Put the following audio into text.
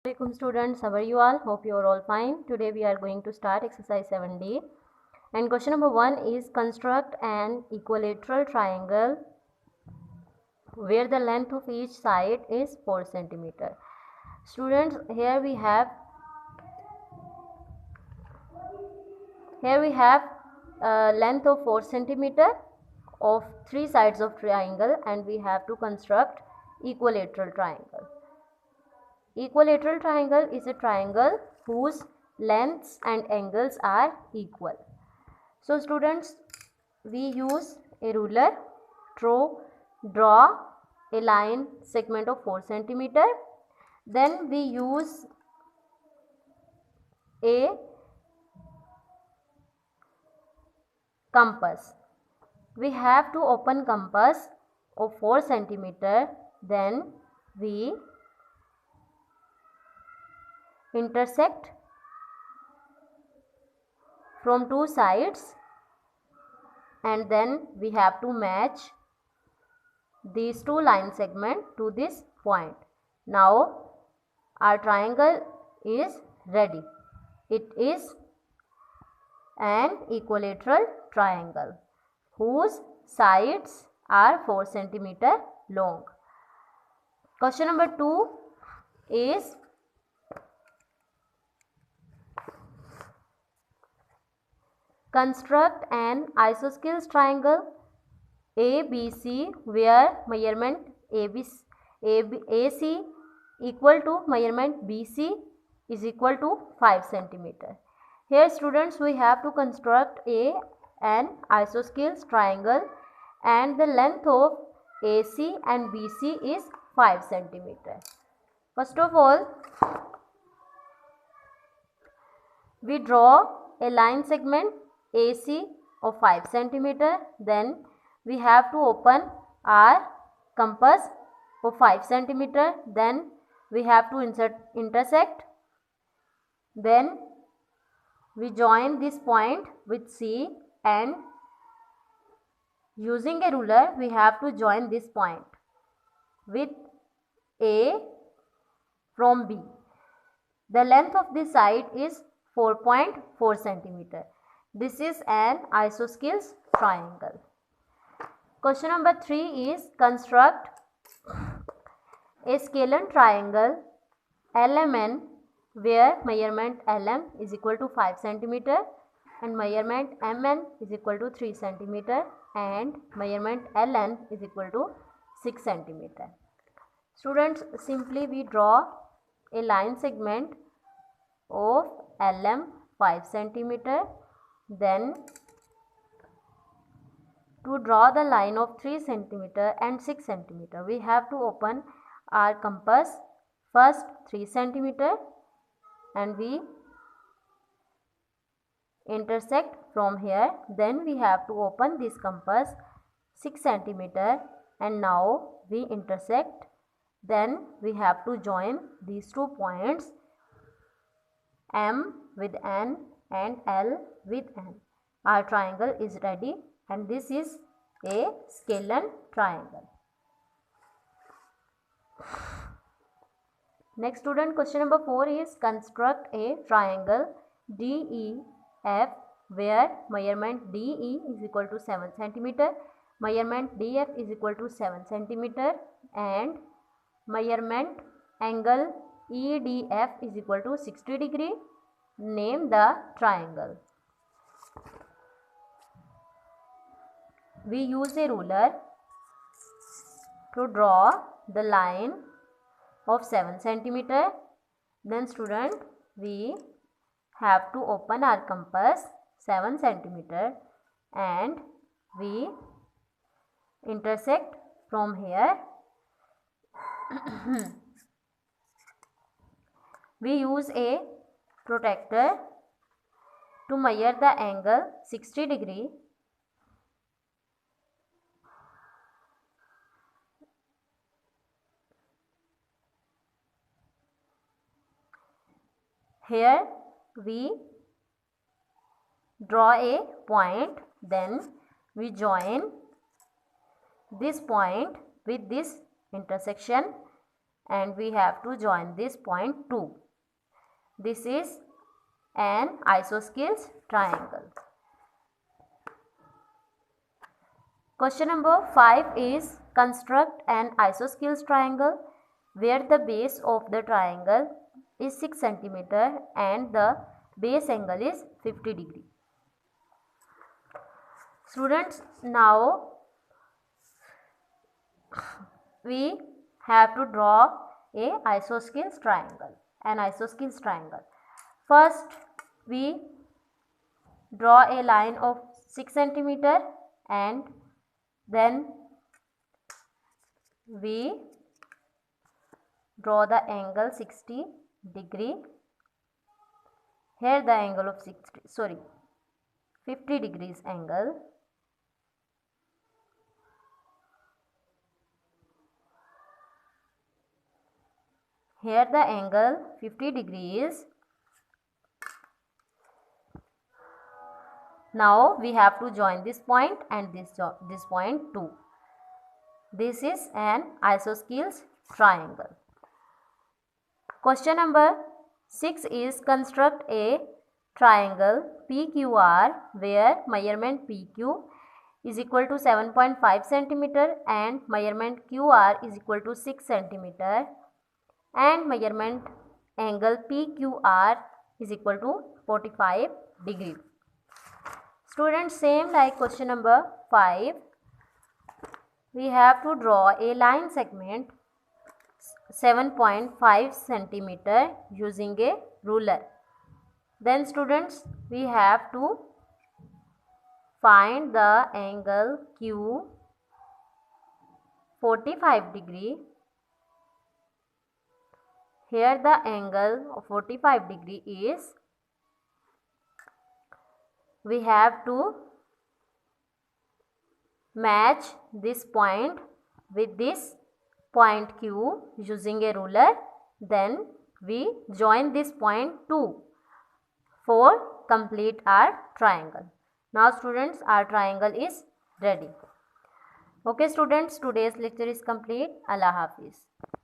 Assalamualaikum students, how are you all? Hope you are all fine. Today we are going to start exercise 7D, and question number 1 is construct an equilateral triangle where the length of each side is 4 centimeter. Students, here we have length of 4 centimeter of 3 sides of triangle, and we have to construct equilateral triangle. Equilateral triangle is a triangle whose lengths and angles are equal. So students, we use a ruler to draw a line segment of 4 centimeter. Then we use a compass. We have to open compass of 4 centimeter. Then we intersect from two sides, and then we have to match these two line segments to this point. Now our triangle is ready. It is an equilateral triangle whose sides are 4 centimeter long. Question number 2 is construct an isosceles triangle ABC where measurement AC equal to measurement BC is equal to 5 centimeter. Here students, we have to construct an isosceles triangle, and the length of AC and BC is 5 centimeter. First of all, we draw a line segment AC of 5 centimeter. Then we have to open our compass of 5 centimeter. Then we have to intersect. Then we join this point with C, and using a ruler we have to join this point with A from B. The length of this side is 4.4 centimeter. This is an isosceles triangle. Question number 3 is construct a scalene triangle LMN where measurement LM is equal to 5 centimeter and measurement MN is equal to 3 centimeter and measurement LN is equal to 6 centimeter. Students, simply we draw a line segment of LM 5 centimeter. Then to draw the line of 3 centimeter and 6 centimeter, we have to open our compass first 3 centimeter, and we intersect from here. Then we have to open this compass 6 centimeter, and now we intersect. Then we have to join these 2 points, M with N and L with N. Our triangle is ready, and this is a scalene triangle. Next student, question number 4 is construct a triangle DEF where measurement DE is equal to 7 centimeter, measurement DF is equal to 7 centimeter and measurement angle EDF is equal to 60 degree. Name the triangle. We use a ruler to draw the line of 7 centimeter. Then student, we have to open our compass 7 centimeter and we intersect from here. We use a protractor to measure the angle 60 degree. Here we draw a point, then we join this point with this intersection, and we have to join this point 2. This is an isosceles triangle. Question number 5 is construct an isosceles triangle where the base of the triangle is 6 cm and the base angle is 50 degree. Students, now we have to draw a isosceles triangle, an isosceles triangle. First, we draw a line of 6 cm and then we draw the angle 60 degree. Here the angle of 50 degrees angle. Here the angle 50 degrees. Now we have to join this point and this point too. This is an isosceles triangle. Question number 6 is construct a triangle PQR where measurement PQ is equal to 7.5 cm and measurement QR is equal to 6 cm and measurement angle PQR is equal to 45 degree. Students, same like question number 5, we have to draw a line segment 7.5 cm using a ruler. Then students, we have to find the angle Q 45 degree. Here the angle of 45 degree is, we have to match this point with this point Q using a ruler. Then we join this point 2 for complete our triangle. Now students, our triangle is ready. Okay students, today's lecture is complete. Allah Hafiz.